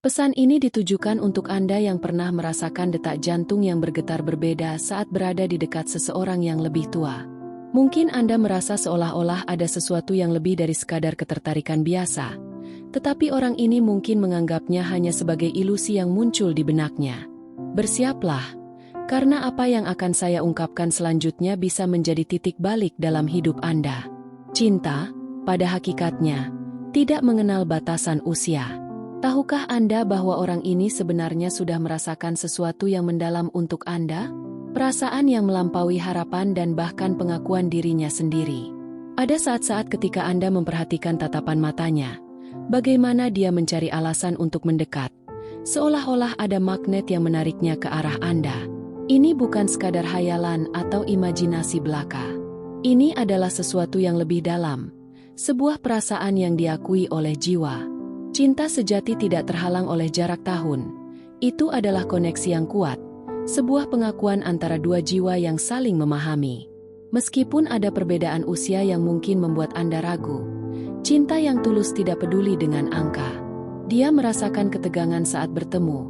Pesan ini ditujukan untuk Anda yang pernah merasakan detak jantung yang bergetar berbeda saat berada di dekat seseorang yang lebih tua. Mungkin Anda merasa seolah-olah ada sesuatu yang lebih dari sekadar ketertarikan biasa, tetapi orang ini mungkin menganggapnya hanya sebagai ilusi yang muncul di benaknya. Bersiaplah, karena apa yang akan saya ungkapkan selanjutnya bisa menjadi titik balik dalam hidup Anda. Cinta, pada hakikatnya, tidak mengenal batasan usia. Tahukah Anda bahwa orang ini sebenarnya sudah merasakan sesuatu yang mendalam untuk Anda? Perasaan yang melampaui harapan dan bahkan pengakuan dirinya sendiri. Ada saat-saat ketika Anda memperhatikan tatapan matanya, bagaimana dia mencari alasan untuk mendekat, seolah-olah ada magnet yang menariknya ke arah Anda. Ini bukan sekadar hayalan atau imajinasi belaka. Ini adalah sesuatu yang lebih dalam, sebuah perasaan yang diakui oleh jiwa. Cinta sejati tidak terhalang oleh jarak tahun. Itu adalah koneksi yang kuat, sebuah pengakuan antara dua jiwa yang saling memahami. Meskipun ada perbedaan usia yang mungkin membuat Anda ragu, cinta yang tulus tidak peduli dengan angka. Dia merasakan ketegangan saat bertemu,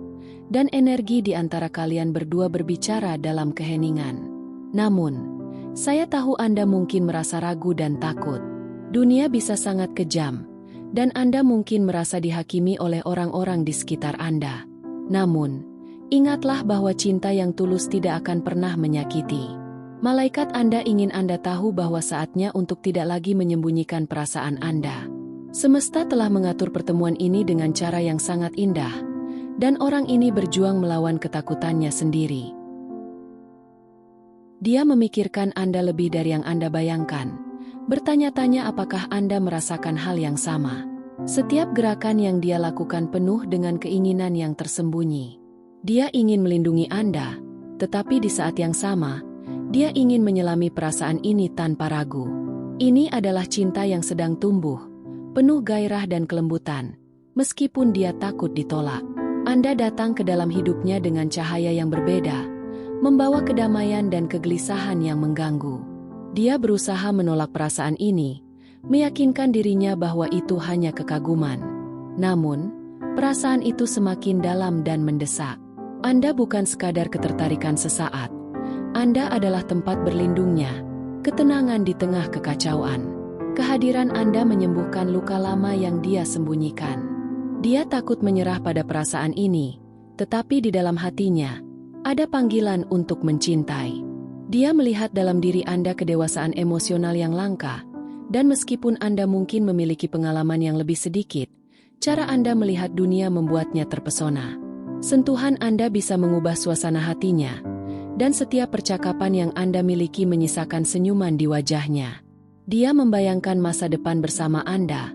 dan energi di antara kalian berdua berbicara dalam keheningan. Namun, saya tahu Anda mungkin merasa ragu dan takut. Dunia bisa sangat kejam, dan Anda mungkin merasa dihakimi oleh orang-orang di sekitar Anda. Namun, ingatlah bahwa cinta yang tulus tidak akan pernah menyakiti. Malaikat Anda ingin Anda tahu bahwa saatnya untuk tidak lagi menyembunyikan perasaan Anda. Semesta telah mengatur pertemuan ini dengan cara yang sangat indah, dan orang ini berjuang melawan ketakutannya sendiri. Dia memikirkan Anda lebih dari yang Anda bayangkan. Bertanya-tanya apakah Anda merasakan hal yang sama. Setiap gerakan yang dia lakukan penuh dengan keinginan yang tersembunyi. Dia ingin melindungi Anda, tetapi di saat yang sama, dia ingin menyelami perasaan ini tanpa ragu. Ini adalah cinta yang sedang tumbuh, penuh gairah dan kelembutan, meskipun dia takut ditolak. Anda datang ke dalam hidupnya dengan cahaya yang berbeda, membawa kedamaian dan kegelisahan yang mengganggu. Dia berusaha menolak perasaan ini, meyakinkan dirinya bahwa itu hanya kekaguman. Namun, perasaan itu semakin dalam dan mendesak. Anda bukan sekadar ketertarikan sesaat. Anda adalah tempat berlindungnya, ketenangan di tengah kekacauan. Kehadiran Anda menyembuhkan luka lama yang dia sembunyikan. Dia takut menyerah pada perasaan ini, tetapi di dalam hatinya, ada panggilan untuk mencintai. Dia melihat dalam diri Anda kedewasaan emosional yang langka, dan meskipun Anda mungkin memiliki pengalaman yang lebih sedikit, cara Anda melihat dunia membuatnya terpesona. Sentuhan Anda bisa mengubah suasana hatinya, dan setiap percakapan yang Anda miliki menyisakan senyuman di wajahnya. Dia membayangkan masa depan bersama Anda,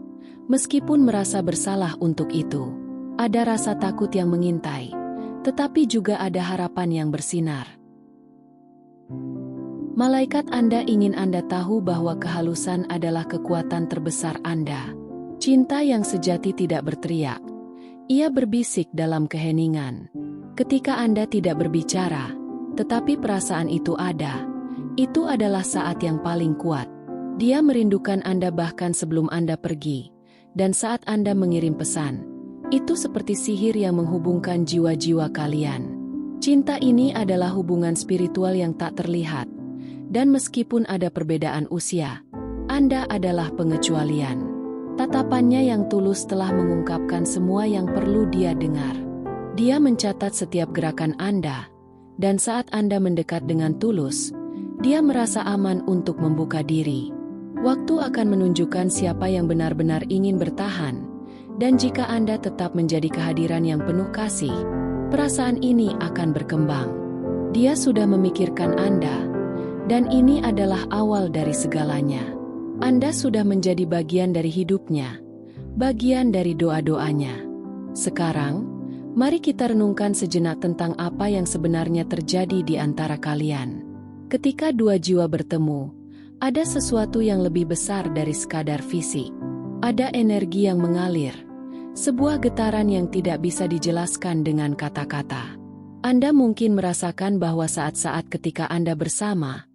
meskipun merasa bersalah untuk itu. Ada rasa takut yang mengintai, tetapi juga ada harapan yang bersinar. Malaikat Anda ingin Anda tahu bahwa kehalusan adalah kekuatan terbesar Anda. Cinta yang sejati tidak berteriak. Ia berbisik dalam keheningan. Ketika Anda tidak berbicara, tetapi perasaan itu ada, itu adalah saat yang paling kuat. Dia merindukan Anda bahkan sebelum Anda pergi, dan saat Anda mengirim pesan, itu seperti sihir yang menghubungkan jiwa-jiwa kalian. Cinta ini adalah hubungan spiritual yang tak terlihat, dan meskipun ada perbedaan usia, Anda adalah pengecualian. Tatapannya yang tulus telah mengungkapkan semua yang perlu dia dengar. Dia mencatat setiap gerakan Anda, dan saat Anda mendekat dengan tulus, dia merasa aman untuk membuka diri. Waktu akan menunjukkan siapa yang benar-benar ingin bertahan, dan jika Anda tetap menjadi kehadiran yang penuh kasih, perasaan ini akan berkembang. Dia sudah memikirkan Anda, dan ini adalah awal dari segalanya. Anda sudah menjadi bagian dari hidupnya, bagian dari doa-doanya. Sekarang, mari kita renungkan sejenak tentang apa yang sebenarnya terjadi di antara kalian. Ketika dua jiwa bertemu, ada sesuatu yang lebih besar dari sekadar fisik. Ada energi yang mengalir, sebuah getaran yang tidak bisa dijelaskan dengan kata-kata. Anda mungkin merasakan bahwa saat-saat ketika Anda bersama,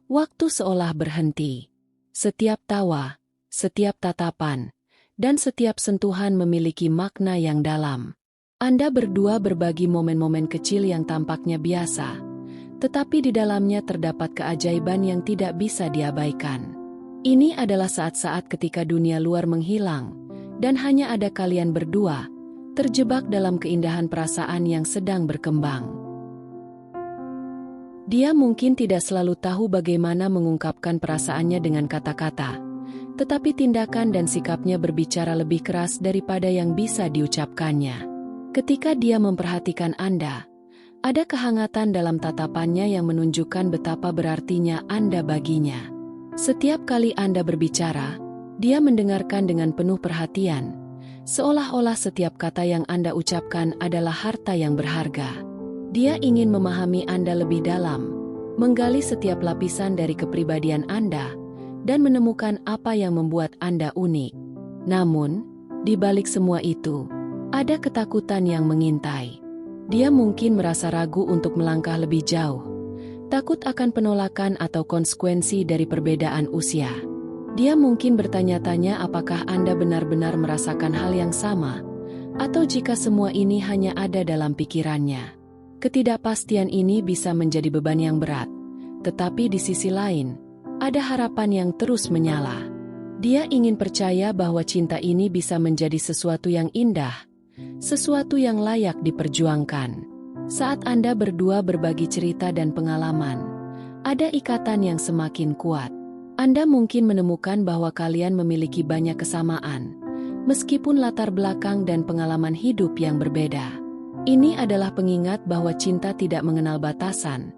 waktu seolah berhenti. Setiap tawa, setiap tatapan, dan setiap sentuhan memiliki makna yang dalam. Anda berdua berbagi momen-momen kecil yang tampaknya biasa, tetapi di dalamnya terdapat keajaiban yang tidak bisa diabaikan. Ini adalah saat-saat ketika dunia luar menghilang, dan hanya ada kalian berdua, terjebak dalam keindahan perasaan yang sedang berkembang. Dia mungkin tidak selalu tahu bagaimana mengungkapkan perasaannya dengan kata-kata, tetapi tindakan dan sikapnya berbicara lebih keras daripada yang bisa diucapkannya. Ketika dia memperhatikan Anda, ada kehangatan dalam tatapannya yang menunjukkan betapa berartinya Anda baginya. Setiap kali Anda berbicara, dia mendengarkan dengan penuh perhatian, seolah-olah setiap kata yang Anda ucapkan adalah harta yang berharga. Dia ingin memahami Anda lebih dalam, menggali setiap lapisan dari kepribadian Anda, dan menemukan apa yang membuat Anda unik. Namun, di balik semua itu, ada ketakutan yang mengintai. Dia mungkin merasa ragu untuk melangkah lebih jauh, takut akan penolakan atau konsekuensi dari perbedaan usia. Dia mungkin bertanya-tanya apakah Anda benar-benar merasakan hal yang sama, atau jika semua ini hanya ada dalam pikirannya. Ketidakpastian ini bisa menjadi beban yang berat, tetapi di sisi lain, ada harapan yang terus menyala. Dia ingin percaya bahwa cinta ini bisa menjadi sesuatu yang indah, sesuatu yang layak diperjuangkan. Saat Anda berdua berbagi cerita dan pengalaman, ada ikatan yang semakin kuat. Anda mungkin menemukan bahwa kalian memiliki banyak kesamaan, meskipun latar belakang dan pengalaman hidup yang berbeda. Ini adalah pengingat bahwa cinta tidak mengenal batasan,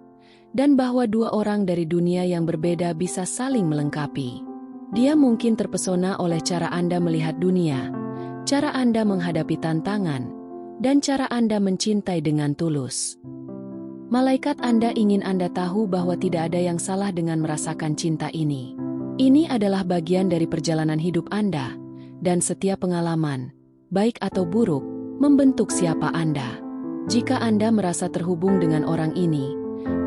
dan bahwa dua orang dari dunia yang berbeda bisa saling melengkapi. Dia mungkin terpesona oleh cara Anda melihat dunia, cara Anda menghadapi tantangan, dan cara Anda mencintai dengan tulus. Malaikat Anda ingin Anda tahu bahwa tidak ada yang salah dengan merasakan cinta ini. Ini adalah bagian dari perjalanan hidup Anda, dan setiap pengalaman, baik atau buruk, membentuk siapa Anda. Jika Anda merasa terhubung dengan orang ini,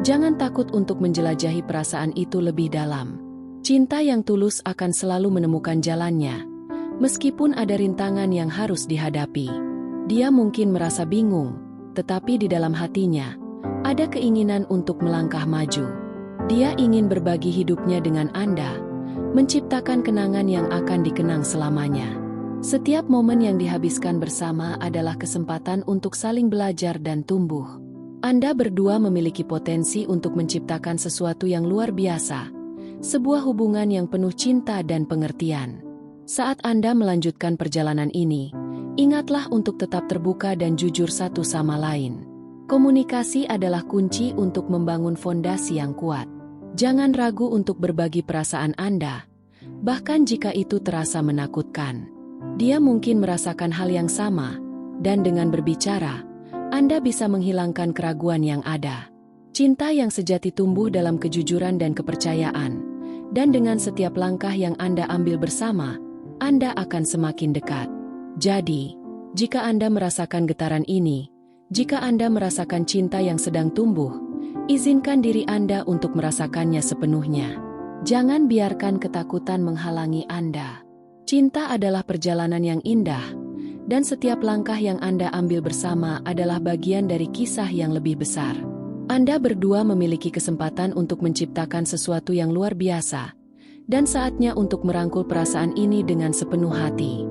jangan takut untuk menjelajahi perasaan itu lebih dalam. Cinta yang tulus akan selalu menemukan jalannya, meskipun ada rintangan yang harus dihadapi. Dia mungkin merasa bingung, tetapi di dalam hatinya, ada keinginan untuk melangkah maju. Dia ingin berbagi hidupnya dengan Anda, menciptakan kenangan yang akan dikenang selamanya. Setiap momen yang dihabiskan bersama adalah kesempatan untuk saling belajar dan tumbuh. Anda berdua memiliki potensi untuk menciptakan sesuatu yang luar biasa, sebuah hubungan yang penuh cinta dan pengertian. Saat Anda melanjutkan perjalanan ini, ingatlah untuk tetap terbuka dan jujur satu sama lain. Komunikasi adalah kunci untuk membangun fondasi yang kuat. Jangan ragu untuk berbagi perasaan Anda, bahkan jika itu terasa menakutkan. Dia mungkin merasakan hal yang sama, dan dengan berbicara, Anda bisa menghilangkan keraguan yang ada. Cinta yang sejati tumbuh dalam kejujuran dan kepercayaan, dan dengan setiap langkah yang Anda ambil bersama, Anda akan semakin dekat. Jadi, jika Anda merasakan getaran ini, jika Anda merasakan cinta yang sedang tumbuh, izinkan diri Anda untuk merasakannya sepenuhnya. Jangan biarkan ketakutan menghalangi Anda. Cinta adalah perjalanan yang indah, dan setiap langkah yang Anda ambil bersama adalah bagian dari kisah yang lebih besar. Anda berdua memiliki kesempatan untuk menciptakan sesuatu yang luar biasa, dan saatnya untuk merangkul perasaan ini dengan sepenuh hati.